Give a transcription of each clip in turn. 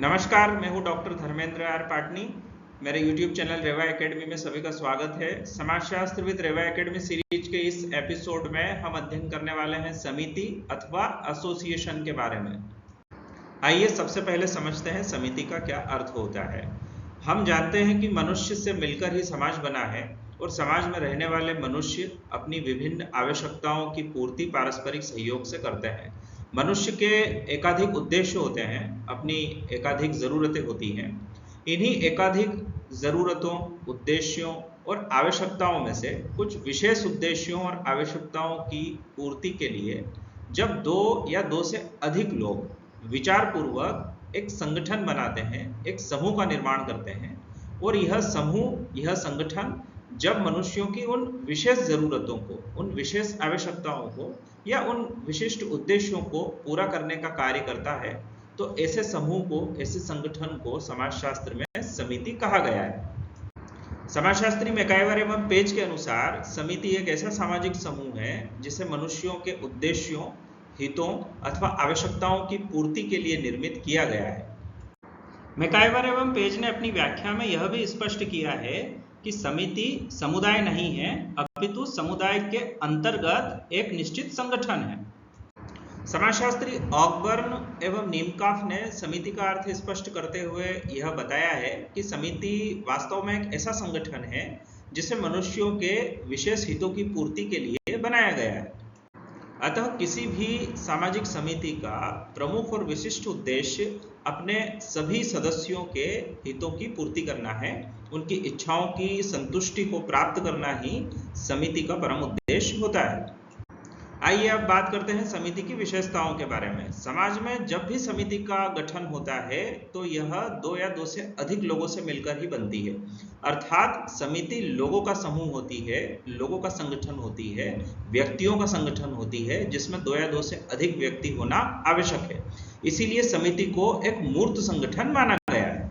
नमस्कार, मैं हूं डॉक्टर धर्मेंद्र आर पाटनी। मेरे YouTube चैनल रेवा एकेडमी में सभी का स्वागत है। समाजशास्त्र विद रेवा एकेडमी सीरीज के इस एपिसोड में हम अध्ययन करने वाले हैं समिति अथवा एसोसिएशन के बारे में। आइए सबसे पहले समझते हैं समिति का क्या अर्थ होता है। हम जानते हैं कि मनुष्य से मिलकर ही समाज बना है और समाज में रहने वाले मनुष्य अपनी विभिन्न आवश्यकताओं की पूर्ति पारस्परिक सहयोग से करते हैं। मनुष्य के एकाधिक उद्देश्य होते हैं, अपनी एकाधिक जरूरतें होती हैं। इन्हीं एकाधिक जरूरतों, उद्देश्यों और आवश्यकताओं में से कुछ विशेष उद्देश्यों और आवश्यकताओं की पूर्ति के लिए जब दो या दो से अधिक लोग विचार पूर्वक एक संगठन बनाते हैं, एक समूह का निर्माण करते हैं, और यह समूह, यह संगठन जब मनुष्यों की उन विशेष जरूरतों को, उन विशेष आवश्यकताओं को या उन विशिष्ट उद्देश्यों को पूरा करने का कार्य करता है, तो ऐसे समूह को, ऐसे संगठन को समाजशास्त्र में समिति कहा गया है। समाजशास्त्री मैकाइवर एवं पेज के अनुसार समिति एक ऐसा सामाजिक समूह है जिसे मनुष्यों के उद्देश्यों, हितों अथवा आवश्यकताओं की पूर्ति के लिए निर्मित किया गया है। मैकाइवर एवं पेज ने अपनी व्याख्या में यह भी स्पष्ट किया है कि समिति समुदाय नहीं है, अपितु समुदाय के अंतर्गत एक निश्चित संगठन है। समाजशास्त्री ऑकबर्न एवं नीमकाफ ने समिति का अर्थ स्पष्ट करते हुए यह बताया है कि समिति वास्तव में एक ऐसा संगठन है जिसे मनुष्यों के विशेष हितों की पूर्ति के लिए बनाया गया है। अतः किसी भी सामाजिक समिति का प्रमुख और विशिष्ट उद्देश्य अपने सभी सदस्यों के हितों की पूर्ति करना है, उनकी इच्छाओं की संतुष्टि को प्राप्त करना ही समिति का परम उद्देश्य होता है। आइए अब बात करते हैं समिति की विशेषताओं के बारे में। समाज में जब भी समिति का गठन होता है तो यह दो या दो से अधिक लोगों से मिलकर ही बनती है। अर्थात समिति लोगों का समूह होती है, लोगों का संगठन होती है, व्यक्तियों का संगठन होती है, जिसमें दो या दो से अधिक व्यक्ति होना आवश्यक है। इसीलिए समिति को एक मूर्त संगठन माना गया है।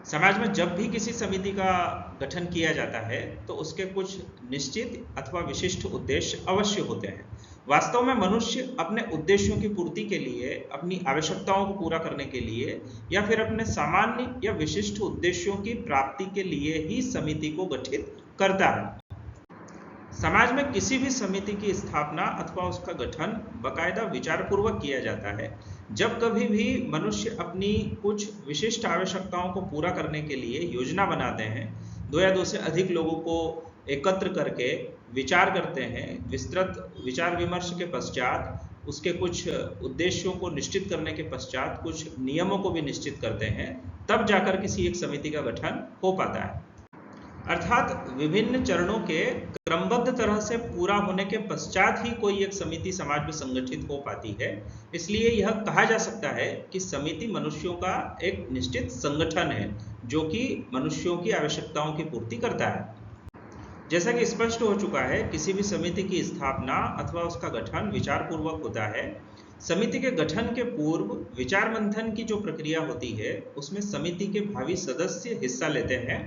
समाज में जब भी किसी समिति का गठन किया जाता है तो उसके कुछ निश्चित अथवा विशिष्ट उद्देश्य अवश्य होते हैं। वास्तव में मनुष्य अपने उद्देश्यों की पूर्ति के लिए, अपनी आवश्यकताओं को पूरा करने के लिए या फिर अपने सामान्य या विशिष्ट उद्देश्यों की प्राप्ति के लिए ही समिति को गठित करता है। समाज में किसी भी समिति की स्थापना अथवा उसका गठन बाकायदा विचारपूर्वक किया जाता है। जब कभी भी मनुष्य अपनी कुछ विशिष्ट आवश्यकताओं को पूरा करने के लिए योजना बनाते हैं, दो या दो से अधिक लोगों को एकत्र करके विचार करते हैं, विस्तृत विचार विमर्श के पश्चात उसके कुछ उद्देश्यों को निश्चित करने के पश्चात कुछ नियमों को भी निश्चित करते हैं, तब जाकर किसी एक समिति का गठन हो पाता है। अर्थात विभिन्न चरणों के क्रमबद्ध तरह से पूरा होने के पश्चात ही कोई एक समिति समाज में संगठित हो पाती है। इसलिए यह कहा जा सकता है कि समिति मनुष्यों का एक निश्चित संगठन है जो कि मनुष्यों की आवश्यकताओं की पूर्ति करता है। जैसा कि स्पष्ट हो चुका है, किसी भी समिति की स्थापना अथवा उसका गठन विचारपूर्वक होता है। समिति के गठन के पूर्व विचार मंथन की जो प्रक्रिया होती है उसमें समिति के भावी सदस्य हिस्सा लेते हैं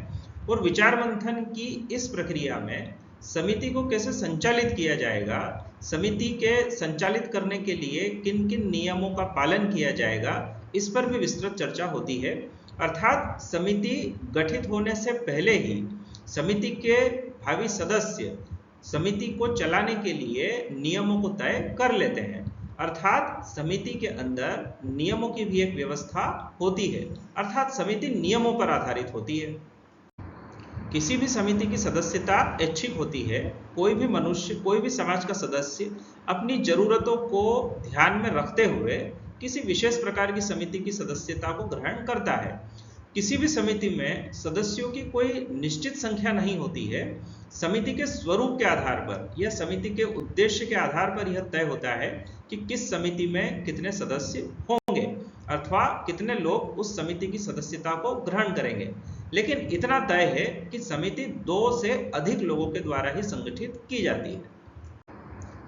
और विचार मंथन की इस प्रक्रिया में समिति को कैसे संचालित किया जाएगा, समिति के संचालित करने के लिए किन किन नियमों का पालन किया जाएगा, इस पर भी विस्तृत चर्चा होती है। अर्थात समिति गठित होने से पहले ही समिति के भावी सदस्य समिति को चलाने के लिए नियमों को तय कर लेते हैं। अर्थात समिति के अंदर नियमों की भी एक व्यवस्था होती है, अर्थात समिति नियमों पर आधारित होती है। किसी भी समिति की सदस्यता ऐच्छिक होती है। कोई भी मनुष्य, कोई भी समाज का सदस्य अपनी जरूरतों को ध्यान में रखते हुए किसी विशेष प्रकार की समिति की सदस्यता को ग्रहण करता है। किसी भी समिति में सदस्यों की कोई निश्चित संख्या नहीं होती है। समिति के स्वरूप के आधार पर या समिति के उद्देश्य के आधार पर यह तय होता है कि किस समिति में कितने सदस्य होंगे अथवा कितने लोग उस समिति की सदस्यता को ग्रहण करेंगे। लेकिन इतना तय है कि समिति दो से अधिक लोगों के द्वारा ही संगठित की जाती है।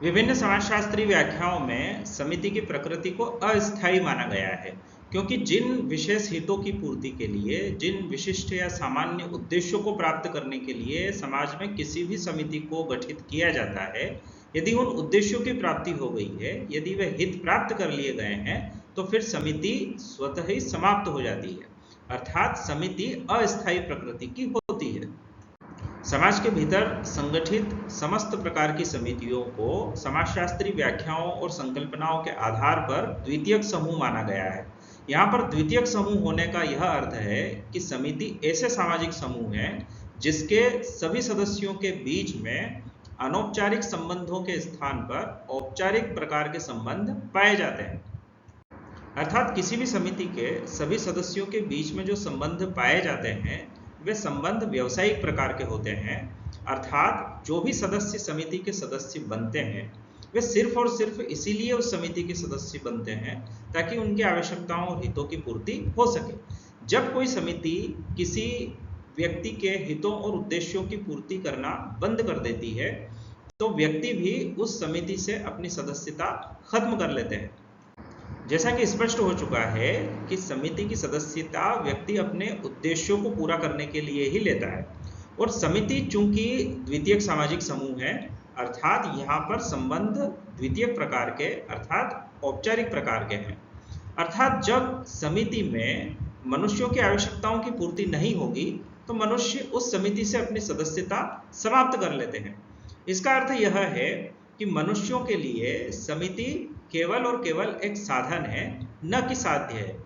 विभिन्न समाजशास्त्री व्याख्याओं में समिति की प्रकृति को अस्थायी माना गया है, क्योंकि जिन विशेष हितों की पूर्ति के लिए, जिन विशिष्ट या सामान्य उद्देश्यों को प्राप्त करने के लिए समाज में किसी भी समिति को गठित किया जाता है, यदि उन उद्देश्यों की प्राप्ति हो गई है, यदि वे हित प्राप्त कर लिए गए हैं, तो फिर समिति स्वतः ही समाप्त हो जाती है, अर्थात समिति अस्थायी प्रकृति की होती है। समाज के भीतर संगठित समस्त प्रकार की समितियों को समाजशास्त्री व्याख्याओं और संकल्पनाओं के आधार पर द्वितीयक समूह माना गया है। यहाँ पर द्वितीयक समूह होने का यह अर्थ है कि समिति ऐसे सामाजिक समूह है जिसके सभी सदस्यों के बीच में अनौपचारिक संबंधों के स्थान पर औपचारिक प्रकार के संबंध पाए जाते हैं। अर्थात किसी भी समिति के सभी सदस्यों के बीच में जो संबंध पाए जाते हैं वे संबंध व्यावसायिक प्रकार के होते हैं, अर्थात जो भी सदस्य समिति के सदस्य बनते हैं वे सिर्फ और सिर्फ इसीलिए उस समिति के सदस्य बनते हैं ताकि उनकी आवश्यकताओं और हितों की पूर्ति हो सके। जब कोई समिति किसी व्यक्ति के हितों और उद्देश्यों की पूर्ति करना बंद कर देती है तो व्यक्ति भी उस समिति से अपनी सदस्यता खत्म कर लेते हैं। जैसा कि स्पष्ट हो चुका है कि समिति की सदस्यता व्यक्ति अपने उद्देश्यों को पूरा करने के लिए ही लेता है, और समिति चूंकि द्वितीयक सामाजिक समूह है अर्थात यहाँ पर संबंध द्वितीयक प्रकार के अर्थात औपचारिक प्रकार के हैं। अर्थात जब समिति में मनुष्यों की आवश्यकताओं की पूर्ति नहीं होगी तो मनुष्य उस समिति से अपनी सदस्यता समाप्त कर लेते हैं। इसका अर्थ यह है कि मनुष्यों के लिए समिति केवल और केवल एक साधन है, न कि साध्य है।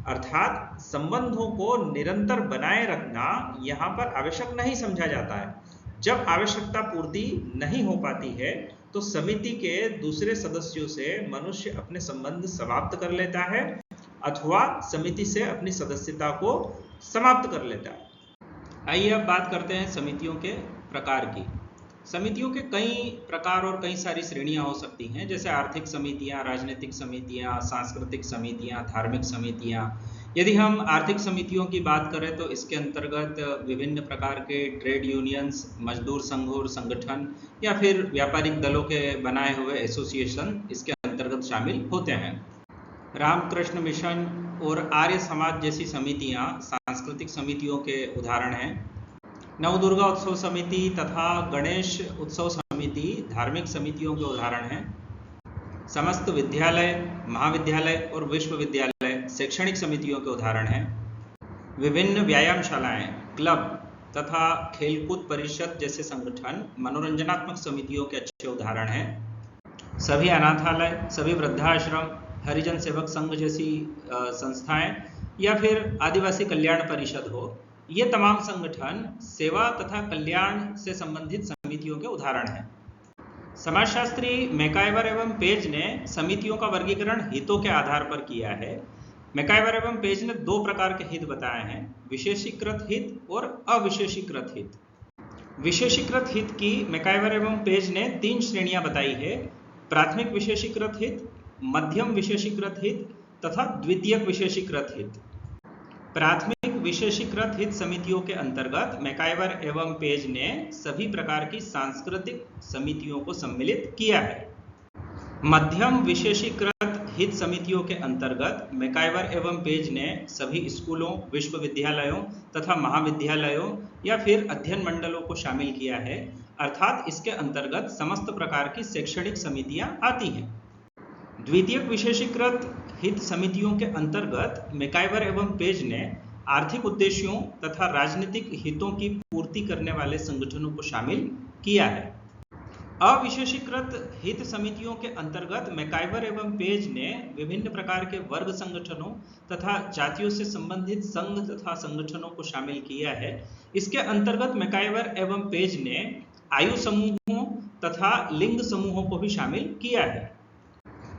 अर्थात संबंधों को निरंतर बनाए रखना यहाँ पर आवश्यक नहीं समझा जाता है। जब आवश्यकता पूर्ति नहीं हो पाती है तो समिति के दूसरे सदस्यों से मनुष्य अपने संबंध समाप्त कर लेता है अथवा समिति से अपनी सदस्यता को समाप्त कर लेता है। आइए अब बात करते हैं समितियों के प्रकार की। समितियों के कई प्रकार और कई सारी श्रेणियां हो सकती हैं, जैसे आर्थिक समितियां, राजनीतिक समितियां, सांस्कृतिक समितियां, धार्मिक समितियां। यदि हम आर्थिक समितियों की बात करें तो इसके अंतर्गत विभिन्न प्रकार के ट्रेड यूनियंस, मजदूर संघ और संगठन या फिर व्यापारिक दलों के बनाए हुए एसोसिएशन इसके अंतर्गत शामिल होते हैं। रामकृष्ण मिशन और आर्य समाज जैसी समितियां सांस्कृतिक समितियों के उदाहरण हैं। नवदुर्गा उत्सव समिति तथा गणेश उत्सव समिति धार्मिक समितियों के उदाहरण हैं। समस्त विद्यालय, महाविद्यालय और विश्वविद्यालय शैक्षणिक समितियों के उदाहरण हैं। विभिन्न व्यायामशालाएं, क्लब तथा खेलकूद परिषद जैसे संगठन मनोरंजनात्मक समितियों के अच्छे उदाहरण हैं। सभी अनाथालय, सभी वृद्धाश्रम, हरिजन सेवक संघ जैसी संस्थाएं या फिर आदिवासी कल्याण परिषद हो, ये तमाम संगठन सेवा तथा कल्याण से संबंधित समितियों के उदाहरण हैं। समाजशास्त्री मैकाइवर एवं पेज ने समितियों का वर्गीकरण हितों के आधार पर किया है। मैकाइवर एवं पेज ने दो प्रकार के हित बताए हैं, विशेषीकृत हित और अविशेषीकृत हित। विशेषीकृत हित की मैकाइवर एवं पेज ने 3 श्रेणियां बताई है, प्राथमिक विशेषीकृत हित, मध्यम विशेषीकृत हित तथा द्वितीयक विशेषीकृत हित। प्राथमिक विशेषीकृत हित समितियों के अंतर्गत मैकाइवर एवं पेज ने सभी प्रकार की सांस्कृतिक समितियों को सम्मिलित किया है। मध्यम विशेषीकृत हित समितियों के अंतर्गत मैकाइवर एवं पेज ने सभी स्कूलों, विश्वविद्यालयों तथा महाविद्यालयों या फिर अध्ययन मंडलों को शामिल किया है, अर्थात इसके अंतर्गत समस्त प्रकार की शैक्षणिक समितियां आती हैं। द्वितीयक विशेषीकृत हित समितियों के अंतर्गत मैकाइवर एवं पेज ने आर्थिक उद्देश्यों तथा राजनीतिक हितों की पूर्ति करने वाले संगठनों को शामिल किया है। अविशेषीकृत हित समितियों के अंतर्गत मैकाइवर एवं पेज ने विभिन्न प्रकार के वर्ग संगठनों तथा जातियों से संबंधित संघ तथा संगठनों को शामिल किया है। इसके अंतर्गत मैकाइवर एवं पेज ने आयु समूहों तथा लिंग समूहों को भी शामिल किया है।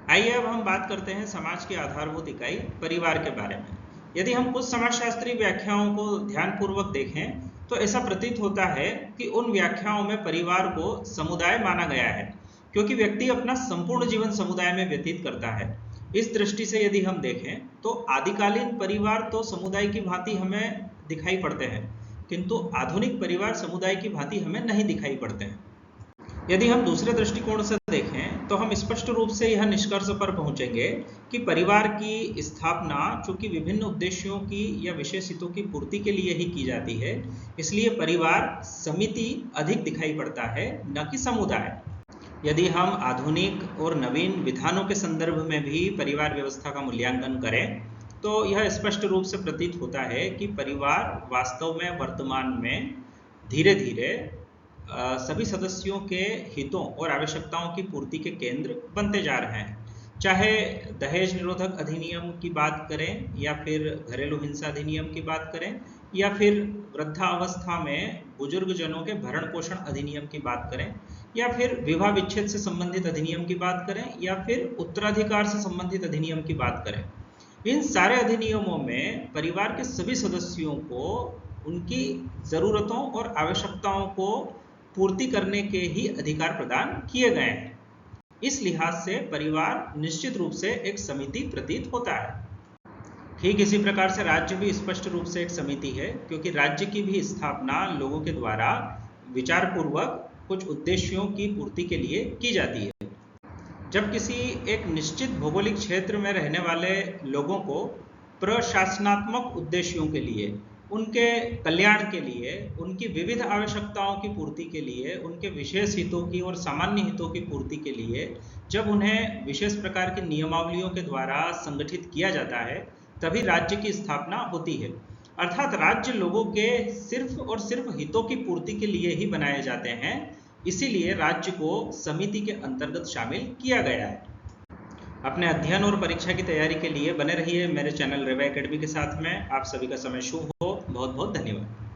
आइए अब हम बात करते हैं समाज की आधारभूत इकाई परिवार के बारे में। यदि हम कुछ समाजशास्त्री व्याख्याओं को ध्यानपूर्वक देखें तो ऐसा प्रतीत होता है कि उन व्याख्याओं में परिवार को समुदाय माना गया है, क्योंकि व्यक्ति अपना संपूर्ण जीवन समुदाय में व्यतीत करता है। इस दृष्टि से यदि हम देखें तो आदिकालीन परिवार तो समुदाय की भांति हमें दिखाई पड़ते हैं, किंतु आधुनिक परिवार समुदाय की भांति हमें नहीं दिखाई पड़ते हैं। यदि हम दूसरे दृष्टिकोण से देखें तो हम स्पष्ट रूप से यह निष्कर्ष पर पहुंचेंगे कि परिवार की स्थापना चूंकि विभिन्न उद्देश्यों की या विशेष हितों की पूर्ति के लिए ही की जाती है, इसलिए परिवार समिति अधिक दिखाई पड़ता है, न कि समुदाय। यदि हम आधुनिक और नवीन विधानों के संदर्भ में भी परिवार व्यवस्था का मूल्यांकन करें तो यह स्पष्ट रूप से प्रतीत होता है कि परिवार वास्तव में वर्तमान में धीरे धीरे सभी सदस्यों के हितों और आवश्यकताओं की पूर्ति के केंद्र बनते जा रहे हैं। चाहे दहेज निरोधक अधिनियम की बात करें या फिर घरेलू हिंसा अधिनियम की बात करें या फिर वृद्धावस्था में बुजुर्ग जनों के भरण पोषण अधिनियम की बात करें या फिर विवाह विच्छेद से संबंधित अधिनियम की बात करें या फिर उत्तराधिकार से संबंधित अधिनियम की बात करें, इन सारे अधिनियमों में परिवार के सभी सदस्यों को उनकी ज़रूरतों और आवश्यकताओं को पूर्ति करने के ही अधिकार प्रदान किए गए हैं। इस लिहाज से परिवार निश्चित रूप से एक समिति प्रतीत होता है। ठीक इसी प्रकार से राज्य भी स्पष्ट रूप से एक समिति है, क्योंकि राज्य की भी स्थापना लोगों के द्वारा विचारपूर्वक कुछ उद्देश्यों की पूर्ति के लिए की जाती है। जब किसी एक निश्चित भौगोलिक क्षेत्र में रहने वाले लोगों को प्रशासनात्मक उद्देश्यों के लिए, उनके कल्याण के लिए, उनकी विविध आवश्यकताओं की पूर्ति के लिए, उनके विशेष हितों की और सामान्य हितों की पूर्ति के लिए जब उन्हें विशेष प्रकार की नियमावलियों के द्वारा संगठित किया जाता है, तभी राज्य की स्थापना होती है। अर्थात राज्य लोगों के सिर्फ और सिर्फ हितों की पूर्ति के लिए ही बनाए जाते हैं, इसीलिए राज्य को समिति के अंतर्गत शामिल किया गया है। अपने अध्ययन और परीक्षा की तैयारी के लिए बने रहिए मेरे चैनल रेवा एकेडमी के साथ में। आप सभी का समय शुभ हो। बहुत बहुत धन्यवाद।